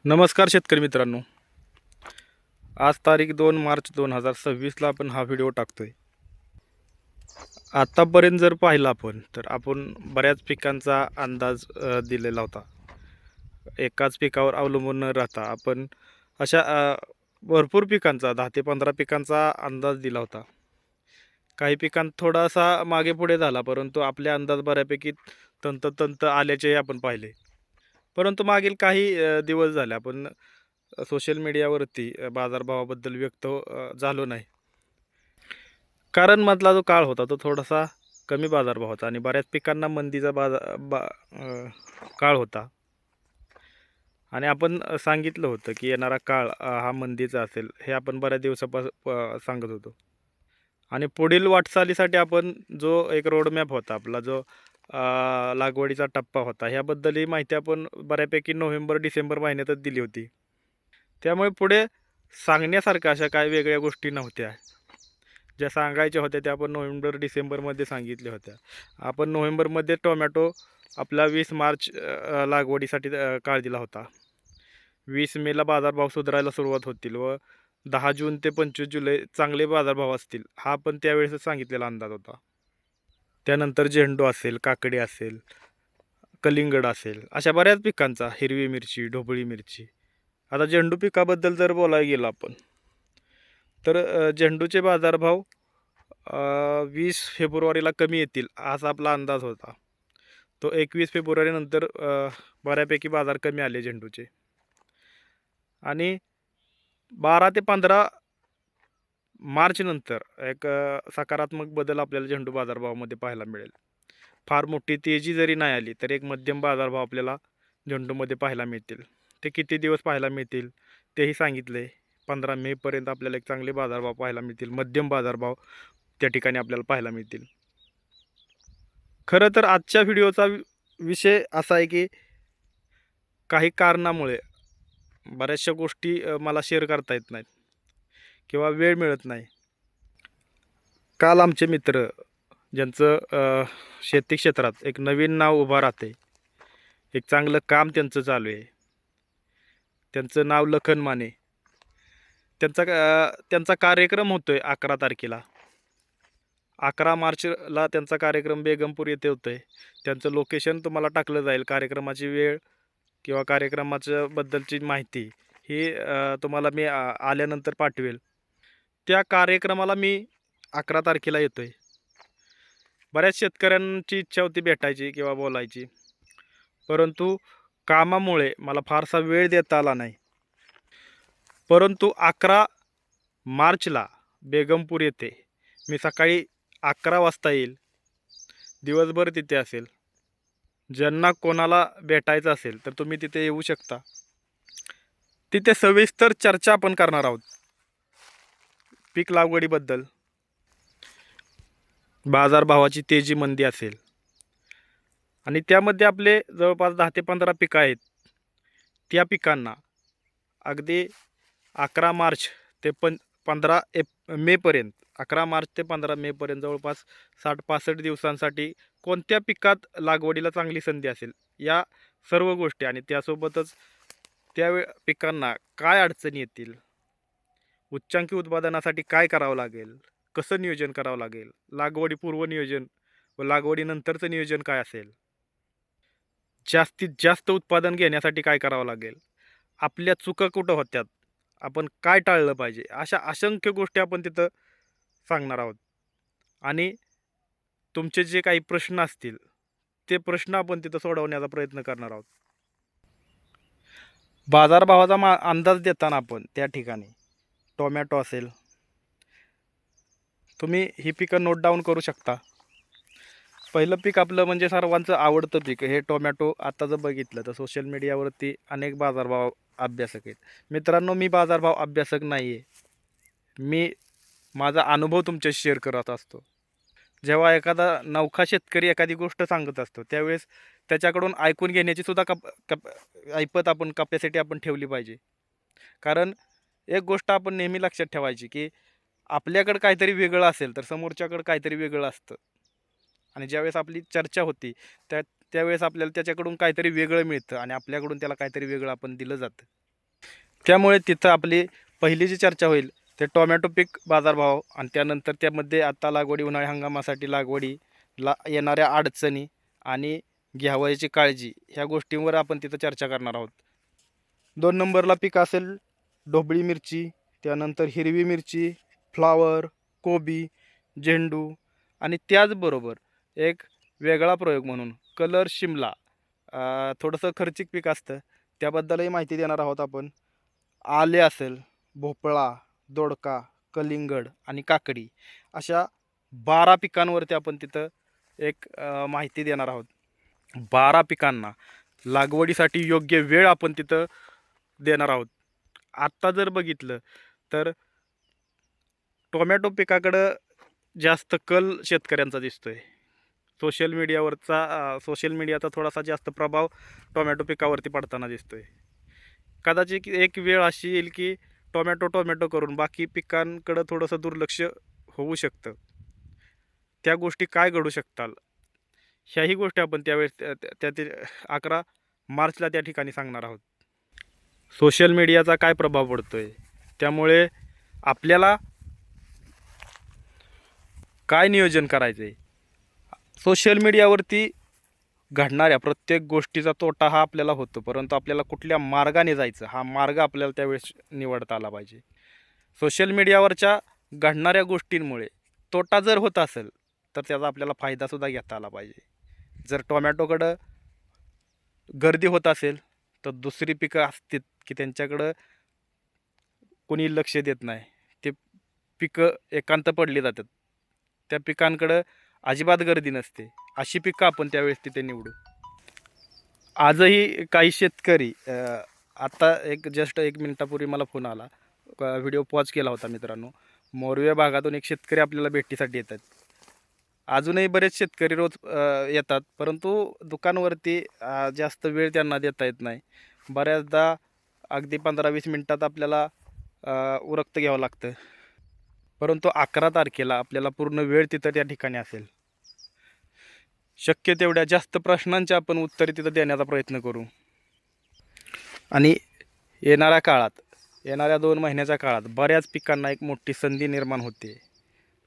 नमस्कार शेतकरी मित्रांनो. आज तारीख 2 मार्च 2026ला आपण हा व्हिडिओ टाकतोय. आतापर्यंत जर पाहिलं आपण तर आपण बऱ्याच पिकांचा अंदाज दिलेला होता. एकाच पिकावर अवलंबून न राहता आपण अशा भरपूर पिकांचा 10 ते 15 पिकांचा अंदाज दिला होता. काही पिकांत थोडासा मागे पुढे झाला, परंतु आपले अंदाज बऱ्यापैकी तंतोतंत आल्याचेही आपण पाहिले. परंतु मागील काही दिवस झाले आपण सोशल मीडियावरती बाजारभावाबद्दल व्यक्त झालो नाही. कारण मधला जो काळ होता तो थोडासा कमी बाजारभाव होता आणि बऱ्याच पिकांना मंदीचा काळ होता आणि आपण सांगितलं होतं की येणारा काळ हा मंदीचा असेल, हे आपण बऱ्याच दिवसापासून सांगत होतो. आणि पुढील वाटचालीसाठी आपण जो एक रोडमॅप होता आपला, जो लागवडीचा टप्पा होता, ह्याबद्दलही माहिती आपण बऱ्यापैकी नोव्हेंबर-डिसेंबर महिन्यातच दिली होती. त्यामुळे पुढे सांगण्यासारख्या अशा काही वेगळ्या गोष्टी नव्हत्या. ज्या सांगायच्या होत्या त्या आपण नोव्हेंबर-डिसेंबरमध्ये सांगितल्या होत्या. आपण नोव्हेंबरमध्ये टोमॅटो आपला 20 मार्च लागवडीसाठी काळ दिला होता. 20 मेला बाजारभाव सुधारायला सुरुवात होतील व 10 जून ते 25 जुलै चांगले बाजारभाव असतील, हा पण त्यावेळेसच सांगितलेला अंदाज होता. त्यानंतर झेंडू असेल, काकडी असेल, कलिंगड असेल, अशा बऱ्याच पिकांचा, हिरवी मिरची, ढोबळी मिरची. आता झेंडू पिकाबद्दल जर बोलायला गेलं आपण तर झेंडूचे बाजारभाव 20 फेब्रुवारीला कमी येतील असा आपला अंदाज होता. तो 21 फेब्रुवारीनंतर बऱ्यापैकी बाजार कमी आले झेंडूचे आणि 12 ते 15 मार्च नंतर एक सकारात्मक बदल आपल्याला झेंडू बाजारभावामध्ये पाहायला मिळेल. फार मोठी तेजी जरी नाही आली तर एक मध्यम बाजारभाव आपल्याला झेंडूमध्ये पाहायला मिळतील. ते किती दिवस पाहायला मिळतील तेही सांगितले. 15 मेपर्यंत आपल्याला एक चांगले बाजारभाव पाहायला मिळतील, मध्यम बाजारभाव त्या ठिकाणी आपल्याला पाहायला मिळतील. खरं तर आजच्या व्हिडिओचा विषय असा आहे की काही कारणामुळे बऱ्याचशा गोष्टी मला शेअर करता येत नाहीत किंवा वेळ मिळत नाही. काल आमचे मित्र ज्यांचं शेती क्षेत्रात एक नवीन नाव उभं राहते, एक चांगलं काम त्यांचं चालू आहे, त्यांचं नाव लखन माने. त्यांचा कार्यक्रम होतो आहे 11 तारखेला. 11 मार्चला त्यांचा कार्यक्रम बेगमपूर येथे होतो आहे. त्यांचं लोकेशन तुम्हाला टाकलं जाईल. कार्यक्रमाची वेळ किंवा कार्यक्रमाच्या बद्दलची माहिती ही तुम्हाला मी आल्यानंतर पाठवेल. त्या कार्यक्रमाला मी 11 तारखेला येतो आहे. बऱ्याच शेतकऱ्यांची इच्छा होती भेटायची किंवा बोलायची, परंतु कामामुळे मला फारसा वेळ देता आला नाही. परंतु 11 मार्चला बेगमपूर येथे मी सकाळी 11 वाजता येईल. दिवसभर तिथे असेल. ज्यांना कोणाला भेटायचं असेल तर तुम्ही तिथे येऊ शकता. तिथे सविस्तर चर्चा आपण करणार आहोत पीक लागवडीबद्दल. बाजारभावाची तेजी मंदी असेल आणि त्यामध्ये आपले जवळपास 10 ते 15 पिकं आहेत. त्या पिकांना अगदी 11 मार्च ते 15 मेपर्यंत, 11 मार्च ते 15 मेपर्यंत जवळपास 60-65 दिवसांसाठी कोणत्या पिकात लागवडीला चांगली संधी असेल, या सर्व गोष्टी आणि त्यासोबतच त्या पिकांना काय अडचणी येतील, उच्चांकी उत्पादनासाठी काय करावं लागेल, कसं नियोजन करावं लागेल, लागवडीपूर्व नियोजन व लागवडीनंतरचं नियोजन काय असेल, जास्तीत जास्त उत्पादन घेण्यासाठी काय करावं लागेल, आपल्या चुका कुठं होत्यात, आपण काय टाळलं पाहिजे, अशा असंख्य गोष्टी आपण तिथं सांगणार आहोत. आणि तुमचे जे काही प्रश्न असतील ते प्रश्न आपण तिथं सोडवण्याचा प्रयत्न करणार आहोत. बाजारभावाचा अंदाज देताना आपण त्या ठिकाणी टोमॅटो असेल, तुम्ही ही पिकं नोट डाऊन करू शकता. पहिलं पीक आपलं म्हणजे सर्वांचं आवडतं पीक हे टोमॅटो. आता जर बघितलं तर सोशल मीडियावरती अनेक बाजारभाव अभ्यासक आहेत. मित्रांनो, मी बाजारभाव अभ्यासक नाही आहे. मी माझा अनुभव तुमच्याशी शेअर करत असतो. जेव्हा एखादा नवखा शेतकरी एखादी गोष्ट सांगत असतो त्यावेळेस त्याच्याकडून ऐकून घेण्याची सुद्धा ऐपत आपण कपॅसिटी आपण ठेवली पाहिजे. कारण एक गोष्ट आपण नेहमी लक्षात ठेवायची की आपल्याकडं काहीतरी वेगळं असेल तर समोरच्याकडं काहीतरी वेगळं असतं. आणि ज्यावेळेस आपली चर्चा होती त्यावेळेस आपल्याला त्याच्याकडून काहीतरी वेगळं मिळतं आणि आपल्याकडून त्याला काहीतरी वेगळं आपण दिलं जातं. त्यामुळे तिथं आपली पहिली जी चर्चा होईल ते टोमॅटो पीक बाजारभाव आणि त्यानंतर त्यामध्ये आता लागवडी उन्हाळी हंगामासाठी लागवडीला येणाऱ्या अडचणी आणि घ्यावयाची काळजी ह्या गोष्टींवर आपण तिथं चर्चा करणार आहोत. 2 नंबरला पीक असेल ढोबळी मिरची, त्यानंतर हिरवी मिरची, फ्लावर, कोबी, झेंडू आणि त्याचबरोबर एक वेगळा प्रयोग म्हणून कलर शिमला थोडंसं खर्चिक पीक असतं त्याबद्दलही माहिती देणार आहोत आपण. आले असेल, भोपळा, दोडका, कलिंगड आणि काकडी अशा 12 पिकांवरती आपण तिथं एक माहिती देणार आहोत. 12 पिकांना लागवडीसाठी योग्य वेळ आपण तिथं देणार आहोत. आत्ता जर बघितलं तर टोमॅटो पिकाकडं जास्त कल शेतकऱ्यांचा दिसतोय. सोशल मीडियाचा थोडासा जास्त प्रभाव टोमॅटो पिकावरती पडताना दिसतोय. कदाचित एक वेळ अशी येईल की टोमॅटो करून बाकी पिकांकडं थोडंसं दुर्लक्ष होऊ शकतं. त्या गोष्टी काय घडू शकतात ह्याही गोष्टी आपण त्यावेळेस त्यातील 11 मार्चला त्या ठिकाणी सांगणार आहोत. सोशल मीडियाचा काय प्रभाव पडतोय, त्यामुळे आपल्याला काय नियोजन करायचं आहे. सोशल मीडियावरती घडणाऱ्या प्रत्येक गोष्टीचा तोटा हा आपल्याला होतो, परंतु आपल्याला कुठल्या मार्गाने जायचं हा मार्ग आपल्याला त्यावेळेस निवडता आला पाहिजे. सोशल मीडियावरच्या घडणाऱ्या गोष्टींमुळे तोटा जर होत असेल तर त्याचा आपल्याला फायदासुद्धा घेता आला पाहिजे. जर टोमॅटोकडं गर्दी होत असेल तर दुसरी पिकं असतील की त्यांच्याकडं कोणी लक्ष देत नाही, ते पिकं एकांत पडली जातात, त्या पिकांकडं अजिबात गर्दी नसते, अशी पिकं आपण त्यावेळेस तिथे निवडू. आजही काही शेतकरी आता जस्ट 1 मिनिटापूर्वी मला फोन आला, व्हिडिओ पॉज केला होता मित्रांनो. मोरवे भागातून एक शेतकरी आपल्याला भेटीसाठी येतात. अजूनही बरेच शेतकरी रोज येतात, परंतु दुकानावरती जास्त वेळ त्यांना देता येत नाही. बऱ्याचदा अगदी 15-20 मिनटात आपल्याला उरकतं घ्यावं लागतं, परंतु 11 तारखेला आपल्याला पूर्ण वेळ तिथं त्या ठिकाणी असेल. शक्य तेवढ्या जास्त प्रश्नांची आपण उत्तरे तिथं देण्याचा प्रयत्न करू. आणि येणाऱ्या 2 महिन्याच्या काळात बऱ्याच पिकांना एक मोठी संधी निर्माण होते.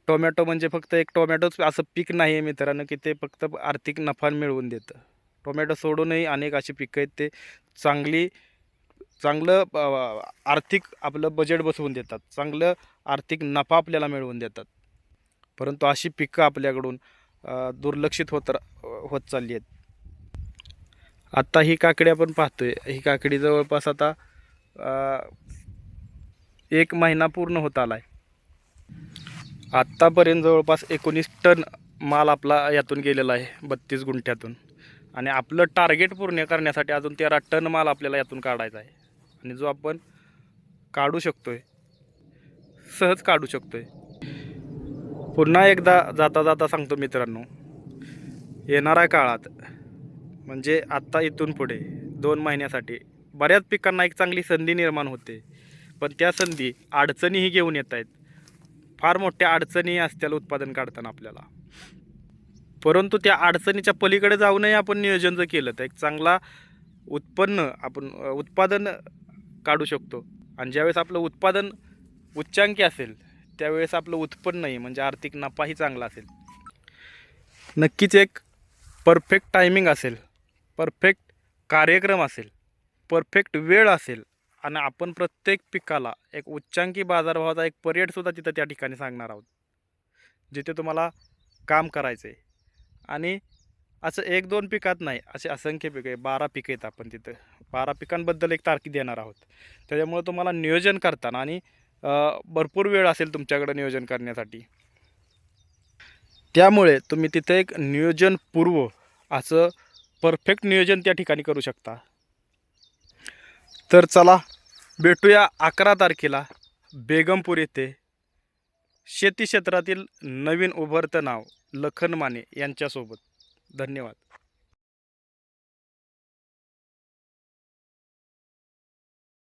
टोमॅटो म्हणजे फक्त एक टोमॅटोच असं पीक नाही आहे मित्रांनो की ते फक्त आर्थिक नफा मिळवून देतं. टोमॅटो सोडूनही अनेक अशी पिकं आहेत ते चांगलं आर्थिक आपलं बजेट बसवून देतात, चांगलं आर्थिक नफा आपल्याला मिळवून देतात. परंतु अशी पिकं आपल्याकडून दुर्लक्षित होत चालली आहेत. आत्ता ही काकडी आपण पाहतोय, ही काकडी जवळपास आता 1 महिना पूर्ण होत आला आहे. आत्तापर्यंत जवळपास 19 टन माल आपला यातून गेलेला आहे 32 गुंठ्यातून. आणि आपलं टार्गेट पूर्ण करण्यासाठी अजून 13 टन माल आपल्याला यातून काढायचा आहे, आणि जो आपण काढू शकतोय, सहज काढू शकतोय. पुन्हा एकदा जाता जाता सांगतो मित्रांनो, येणाऱ्या काळात म्हणजे आत्ता इथून पुढे 2 महिन्यासाठी बऱ्याच पिकांना एक चांगली संधी निर्माण होते, पण त्या संधी अडचणीही घेऊन येत आहेत. फार मोठ्या अडचणी असतील उत्पादन काढताना आपल्याला, परंतु त्या अडचणीच्या पलीकडे जाऊनही आपण नियोजन जर केलं तर एक चांगला उत्पादन काढू शकतो. आणि ज्यावेळेस आपलं उत्पादन उच्चांकी असेल त्यावेळेस आपलं उत्पन्नही म्हणजे आर्थिक नफाही चांगला असेल. नक्कीच एक परफेक्ट टायमिंग असेल, परफेक्ट कार्यक्रम असेल, परफेक्ट वेळ असेल, आणि आपण प्रत्येक पिकाला एक उच्चांकी बाजारभावाचा एक पर्यायसुद्धा तिथं त्या ठिकाणी सांगणार आहोत, जिथे तुम्हाला काम करायचं आहे. आणि असं 1-2 पिकात नाही, असे असंख्य पिकं आहे, 12 पिकं आहेत. आपण तिथं 12 पिकांबद्दल एक तारखी देणार आहोत. त्याच्यामुळे तुम्हाला नियोजन करताना आणि भरपूर वेळ असेल तुमच्याकडे नियोजन करण्यासाठी, त्यामुळे तुम्ही तिथं एक नियोजनपूर्व असं परफेक्ट नियोजन त्या ठिकाणी करू शकता. तर चला भेटूया 11 तारखेला बेगमपूर येथे शेती क्षेत्रातील नवीन उभरतं नाव लखन माने यांच्यासोबत. धन्यवाद.